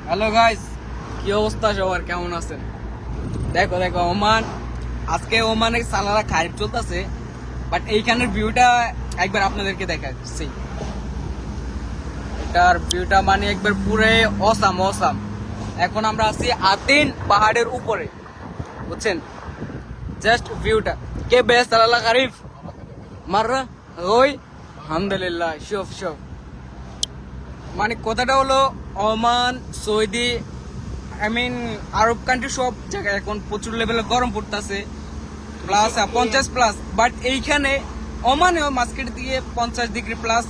Hello guys, কি অবস্থা সবার, কেমন আছেন? দেখো দেখো ওমান, আজকে ওমানে সালালা খারিফ চলতেছে, বাট এইখানের ভিউটা একবার আপনাদেরকে দেখাচ্ছি। এটার ভিউটা মানে একবার পুরো অসাম অসাম। এখন আমরা আছি আতেন পাহাড়ের উপরে, বুঝছেন? জাস্ট ভিউটা কে বেশ সালালা খারিফ মাররা ওই আলহামদুলিল্লাহ শোফ শোফ। মানে কথাটা হলো Oman, Saudi, I mean Arab country সব জায়গায় এখন প্রচুর লেভেলে গরম পড়তেছে, প্লাস 50+। বাট এইখানে ওমানেও মাঝখানের দিকে 50 ডিগ্রি প্লাস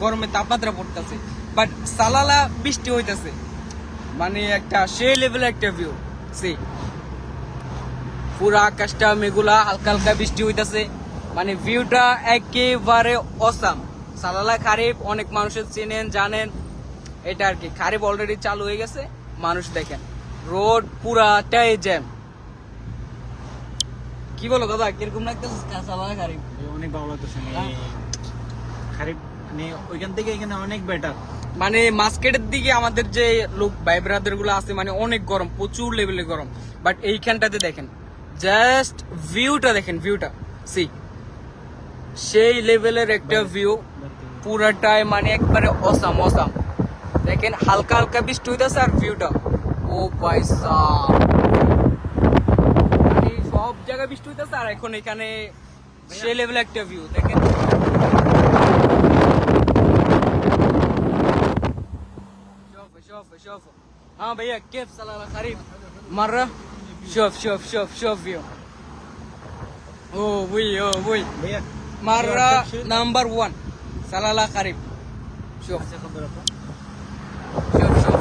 গরমের তাপমাত্রা পড়তেছে, বাট সালালা বৃষ্টি হইতেছে। মানে একটা সেই লেভেলের একটা ভিউ। সি পুরা আকাশটা মেঘুলা, হালকা হালকা বৃষ্টি হইতেছে, মানে ভিউটা একেবারে অসাম। সালালা খারিফ অনেক মানুষের চেনেন জানেন, এটা আর কি। খারিফ অলরেডি চালু হয়ে গেছে, মানুষ দেখেন রোড পুরাটাই জ্যাম। কি বলো দাদা, কিরকম লাগতেছে সালালা খারিফ? অনেক ভালো লাগতেছে। খারিফ মানে ওইখান থেকে এখানে অনেক বেটার। মানে মার্কেটের দিকে আমাদের যে লোক ভাই ব্রাদার গুলো আছে, মানে অনেক গরম, প্রচুর লেভেলে গরম। বাট এইখানটাতে দেখেন, জাস্ট ভিউটা দেখেন, ভিউটা সি সেই লেভেলের একটা ভিউ, পুরাটাই মানে একবারে অসাম অসাম। দেখেন হালকা হালকা বৃষ্টি হইতেছে আর ভিউটা ও পয়সা, মানে সব জায়গায় বৃষ্টি হইতেছে। আর এখন এখানে সেই লেভেলের একটা ভিউ দেখেন। شوف شوف ها भैया كيف صلاة خريف مرة شوف شوف شوف شوف فيو او وي भैया مرة نمبر 1 صلاة خريف شوف अच्छा खबर आपको شوف شوف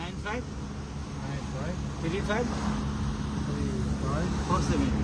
95 35 47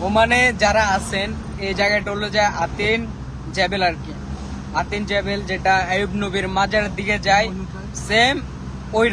ওমানে যারা আছেন, এই জায়গাটা হলো যে আতেন জেবেল আর কি। আতেন জেবেল যেটা আইয়ুব নবীর মাজারের দিকে যায়, সেম ওই